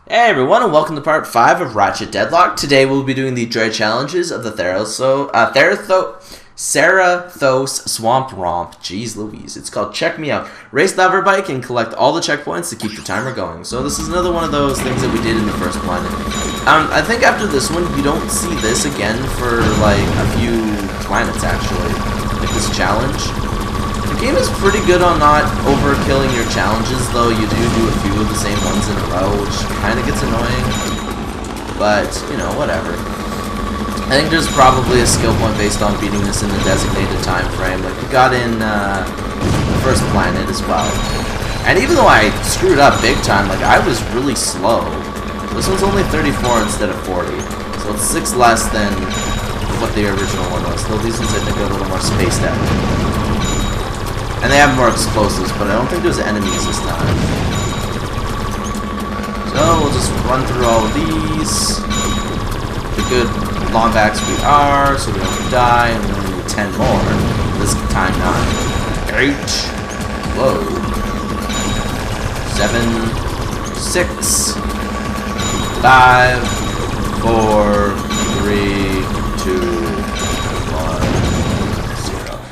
Hey everyone, and welcome to part 5 of Ratchet Deadlocked. Today we'll be doing the Dread Challenges of the Cerathos Swamp Romp. Jeez Louise. It's called Check Me Out. Race the hoverbike and collect all the checkpoints to keep the timer going. So this is another one of those things that we did in the first planet. I think after this one, you don't see this again for like a few planets actually. Like this challenge. The game is pretty good on not overkilling your challenges, though you do a few of the same ones in a row, which kind of gets annoying. But, you know, whatever. I think there's probably a skill point based on beating this in the designated time frame, like we got in the first planet as well. And even though I screwed up big time, like I was really slow. This one's only 34 instead of 40, so it's 6 less than what the original one was. Though these ones I think are a little more spaced out. And they have more explosives, but I don't think there's enemies this time. So we'll just run through all of these. The good longbacks we are, so we don't die, and then we need 10 more. This time 9. 8. Whoa. 7. 6. 5. 4. 3. 2.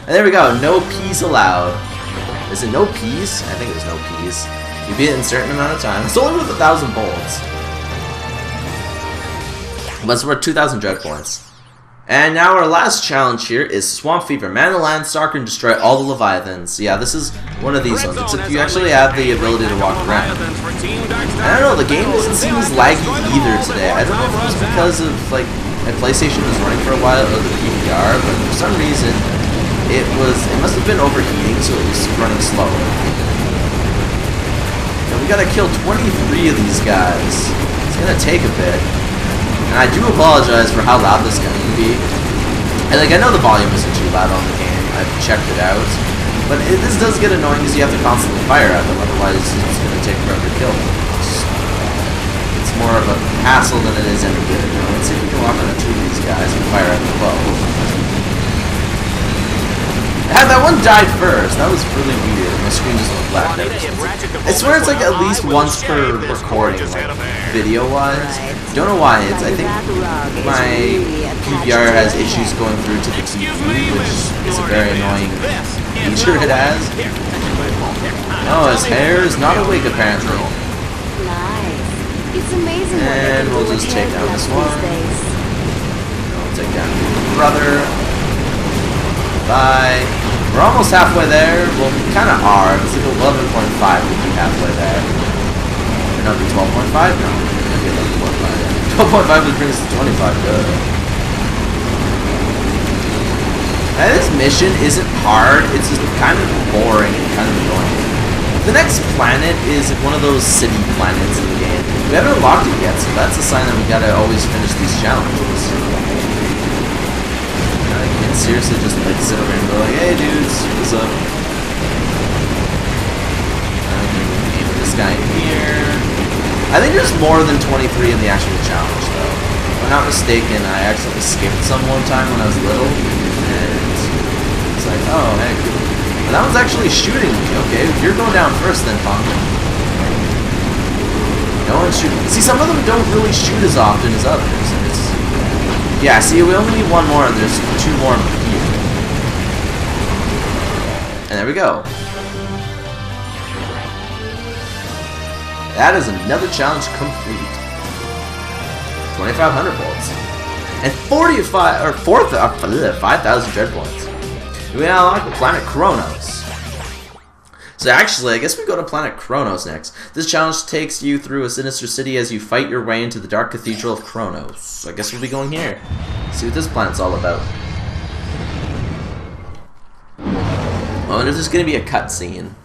And there we go, no peas allowed. Is it no peas? I think there's no peas. You beat it in a certain amount of time. It's only worth 1,000 bolts. But it's worth 2,000 dread points. And now our last challenge here is Swamp Fever. Man the land, stalker, and destroy all the Leviathans. Yeah, this is one of these ones, except you actually have the ability to walk around. I don't know, the game doesn't seem as laggy either today. I don't know if it was because of, like, my PlayStation was running for a while, or the PVR, but for some reason, it must have been overheating, so it was running slow. And we gotta kill 23 of these guys. It's gonna take a bit. And I do apologize for how loud this is going to be. And like, I know the volume isn't too loud on the game, I've checked it out. But this does get annoying because you have to constantly fire at them, otherwise it's gonna take forever to kill them. It's more of a hassle than it is any good. Let's see if we can walk on two of these guys and fire at the bow. That one died first. That was really weird. My screen just went black. I swear it's like at least once per recording, like video-wise. Don't know why. I think my PVR has issues going through to the TV, which is a very annoying feature it has. Oh, his hair is not a wig apparently. And we'll just take down this one. We'll take down your brother. Bye. We're almost halfway there. Well, we kind of are. It's like 11.5 would be halfway there. Or no, it'd be 12.5? No, it'd be 11.5. 12.5 would bring us to 25. Good. Now, this mission isn't hard. It's just kind of boring and kind of annoying. The next planet is one of those city planets in the game. We haven't unlocked it yet, so that's a sign that we gotta always finish these challenges. Seriously just like sit over and go like, hey dudes, what's up? Aim this guy here. I think there's more than 23 in the actual challenge though. If I'm not mistaken, I actually skipped some one time when I was little, and it's like, oh hey. But that one's actually shooting me, okay? If you're going down first then punk. No one's shooting. See, some of them don't really shoot as often as others. Yeah, see, we only need one more, and there's 2 more here. And there we go. That is another challenge complete. 2,500 volts. And 5,000 dread points. We now unlock the planet Kronos. So actually, I guess we go to planet Kronos next. This challenge takes you through a sinister city as you fight your way into the dark cathedral of Kronos. So I guess we'll be going here. See what this planet's all about. Oh, and there's going to be a cutscene.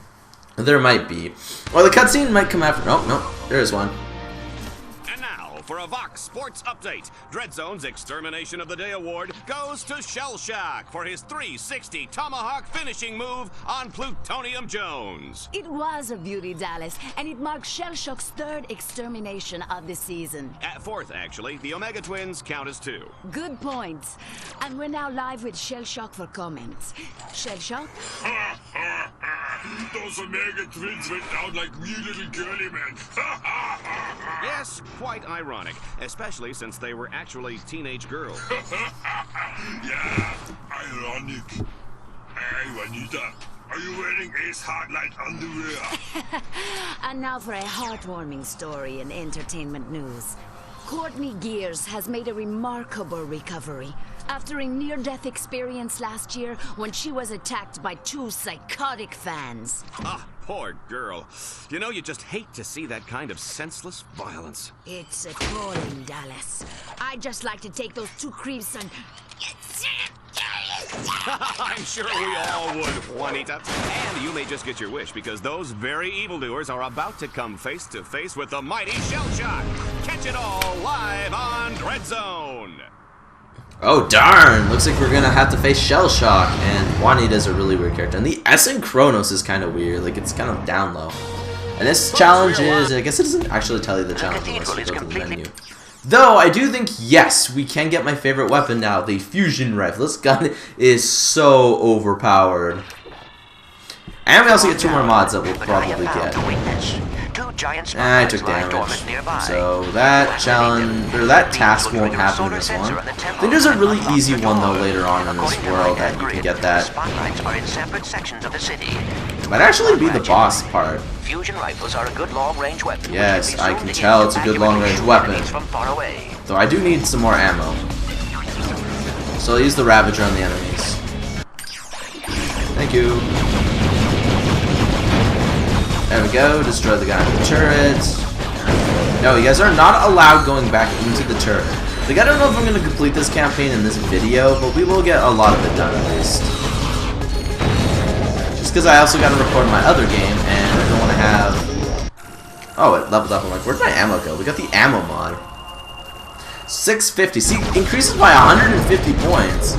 There might be. Or the cutscene might come after. Oh, no, there is one. For a Vox Sports Update, Dreadzone's Extermination of the Day award goes to Shellshock for his 360 Tomahawk finishing move on Plutonium Jones. It was a beauty, Dallas, and it marks Shellshock's 3rd extermination of the season. 4th, actually. The Omega Twins count as 2. Good points. And we're now live with Shellshock for comments. Shellshock? Those Omega twins went down like wee little girly men. Yes, quite ironic, especially since they were actually teenage girls. Yeah, ironic. Hey, Juanita, are you wearing Ace Hardlight underwear? And now for a heartwarming story in entertainment news. Courtney Gears has made a remarkable recovery after a near-death experience last year when she was attacked by 2 psychotic fans. Ah, poor girl. You know, you just hate to see that kind of senseless violence. It's appalling, Dallas. I'd just like to take those 2 creeps and... I'm sure we all would, Juanita. And you may just get your wish, because those very evildoers are about to come face to face with the mighty Shell Shock. Catch it all live on Dread Zone. Oh darn! Looks like we're gonna have to face Shell Shock, and Juanita's a really weird character. And the S in Kronos is kind of weird, like it's kind of down low. And this challenge is, I guess it doesn't actually tell you the challenge unless you go to the menu. Though, I do think, yes, we can get my favorite weapon now, the fusion rifle. This gun is so overpowered. And we also get 2 more mods that we'll probably get. I took damage. So that challenge, or that task won't happen in this one. I think there's a really easy one though later on in this world that you can get that. Might actually be the boss part. Fusion rifles are a good long-range weapon. Yes, I can tell it's a good long-range weapon. Though I do need some more ammo. So I'll use the Ravager on the enemies. Thank you. There we go, destroy the guy in the turret. No, you guys are not allowed going back into the turret. Like, I don't know if I'm going to complete this campaign in this video, but we will get a lot of it done at least. Just because I also got to record my other game, and I don't want to have... Oh, it leveled up. I'm like, where'd my ammo go? We got the ammo mod. 650. See, increases by 150 points.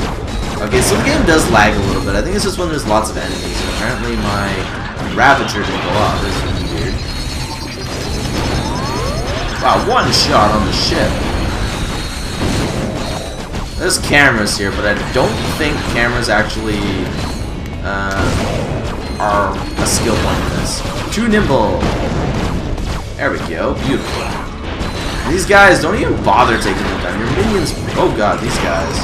Okay, so the game does lag a little bit. I think it's just when there's lots of enemies. And apparently my Ravager didn't go off. This is weird. Wow, 1 shot on the ship. There's cameras here, but I don't think cameras actually are a skill point in this. Too nimble. There we go. Beautiful. These guys, don't even bother taking them down. Your minions... Oh god, these guys.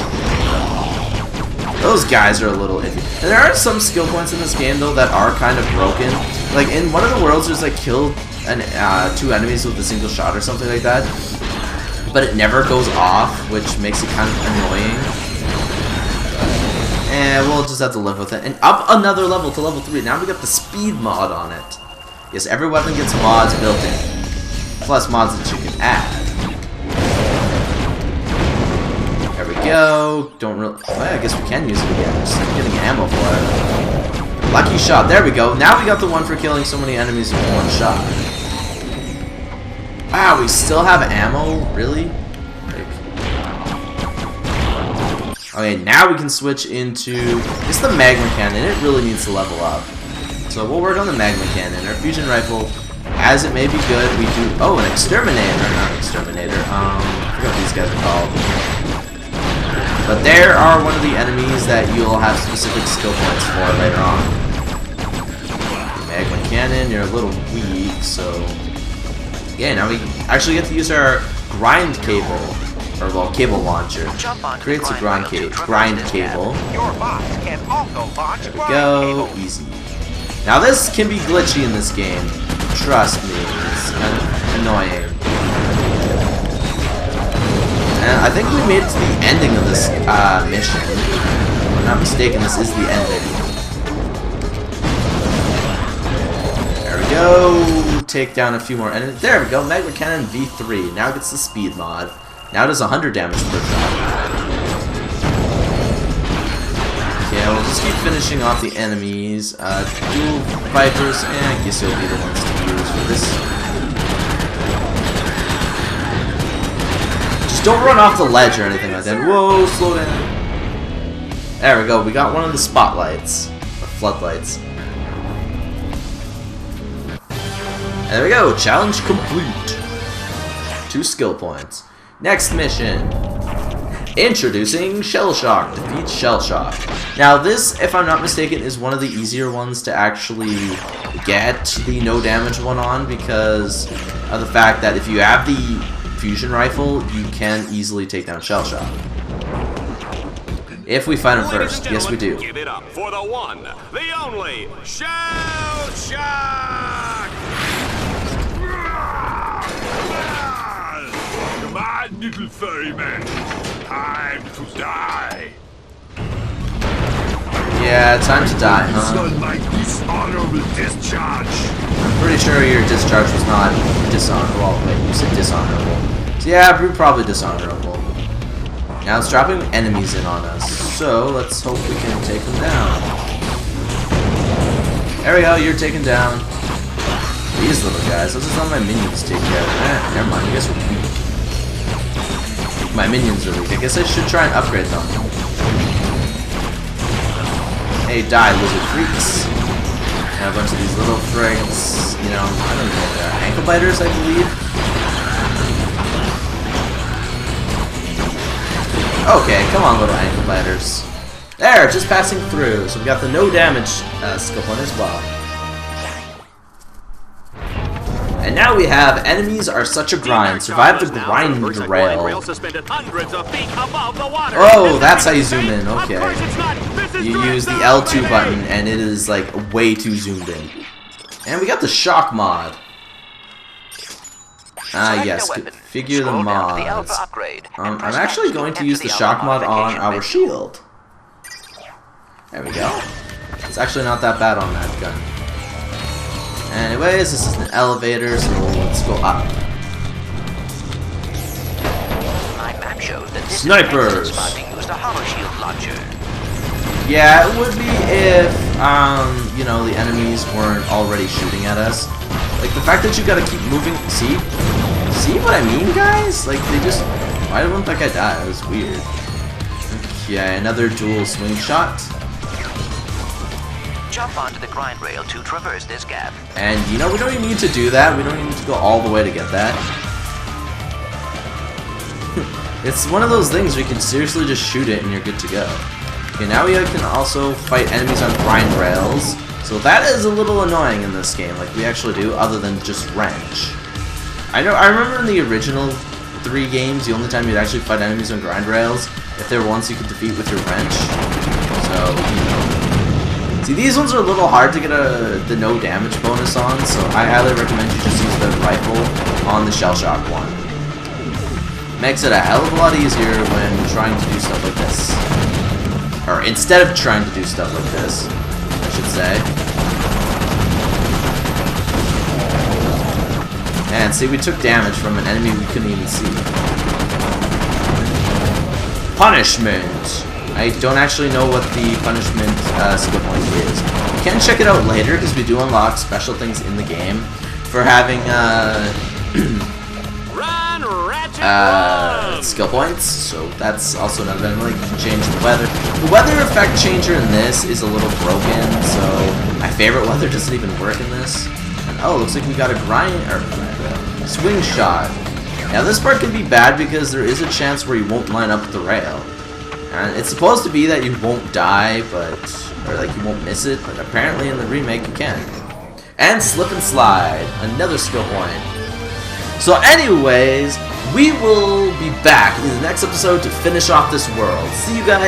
Those guys are a little iffy. And there are some skill points in this game, though, that are kind of broken. Like, in one of the worlds, there's, like, kill 2 enemies with a single shot or something like that. But it never goes off, which makes it kind of annoying. And we'll just have to live with it. And up another level to level 3. Now we got the speed mod on it. Yes, every weapon gets mods built in. Plus mods that you can add. There we go. Don't really... Well, I guess we can use it again. Just getting ammo for it. Lucky shot. There we go. Now we got the one for killing so many enemies in 1 shot. Wow, we still have ammo? Really? Like... Okay, now we can switch into... It's the Magma Cannon. It really needs to level up. So we'll work on the Magma Cannon. Our fusion rifle, as it may be good, we do... Oh, an Exterminator. Not an Exterminator. I forgot what these guys are called. But there are one of the enemies that you'll have specific skill points for later on. Magma Cannon, you're a little weak, so... Yeah, now we actually get to use our grind cable. Or, well, cable launcher. Creates a grind cable. There we go. Easy. Now this can be glitchy in this game. Trust me. It's kind of annoying. And I think we made it to the ending of this mission. If I'm not mistaken, this is the ending. There we go. Take down a few more enemies. There we go. Magma Cannon V3. Now it gets the speed mod. Now it does 100 damage per shot. Okay, we'll just keep finishing off the enemies. Dual Vipers, I guess you'll be the ones to use for this. Just don't run off the ledge or anything like that. Whoa, slow down. There we go. We got one of the spotlights. Or floodlights. There we go. Challenge complete. 2 skill points. Next mission. Introducing Shell Shock. Defeat Shell Shock. Now this, if I'm not mistaken, is one of the easier ones to actually get the no damage one on because of the fact that if you have the fusion rifle, you can easily take down Shell Shock. If we fight him first. Yes, we do. Give it up for the one, the only Shell Shock! Come on, little furry man. Time to die. Yeah, time to die, It's huh? not my dishonorable discharge. I'm pretty sure your discharge was not dishonorable. Oh, wait, you said dishonorable. So yeah, probably dishonorable. Now it's dropping enemies in on us, so let's hope we can take them down. There we go, you're taken down. These little guys, those are all my minions take care of. Never mind, you guys are weak. My minions are weak. I guess I should try and upgrade them. Hey, die, lizard freaks. And a bunch of these little frigs, you know, I don't know, they're ankle biters, I believe. Okay, come on, little ankle biters. There, just passing through. So we got the no damage skill point as well. And now we have enemies are such a grind. Survive the grind rail. Oh, that's how you zoom in. Okay. You use the L2 button, and it is like way too zoomed in. And we got the shock mod. Ah, yes. Configure the mods. I'm actually going to use the shock mod on our shield. There we go. It's actually not that bad on that gun. Anyways, this is an elevator, so let's go up. Snipers! Yeah, it would be if, you know, the enemies weren't already shooting at us. Like, the fact that you gotta keep moving, see? See what I mean, guys? Like, they just, why didn't that guy die? That was weird. Okay, another dual swing shot. Jump onto the grind rail to traverse this gap. And, you know, we don't even need to do that. We don't even need to go all the way to get that. It's one of those things where you can seriously just shoot it and you're good to go. Okay, now we can also fight enemies on grind rails. So that is a little annoying in this game, like we actually do, other than just wrench. I remember in the original 3 games, the only time you'd actually fight enemies on grind rails, if there were ones you could defeat with your wrench. So, you know. See, these ones are a little hard to get the no damage bonus on, so I highly recommend you just use the rifle on the shell shock one. Makes it a hell of a lot easier when trying to do stuff like this. Or instead of trying to do stuff like this, I should say. And see, we took damage from an enemy we couldn't even see. Punishment! I don't actually know what the punishment skill point is. You can check it out later, because we do unlock special things in the game for having skill points, so that's also another thing. Like, you can change the weather. The weather effect changer in this is a little broken, so my favorite weather doesn't even work in this. And oh, looks like we got a swing shot. Now this part can be bad because there is a chance where you won't line up with the rail. And it's supposed to be that you won't die, or like you won't miss it, but apparently in the remake you can. And slip and slide, another skill point. So anyways, we will be back in the next episode to finish off this world. See you guys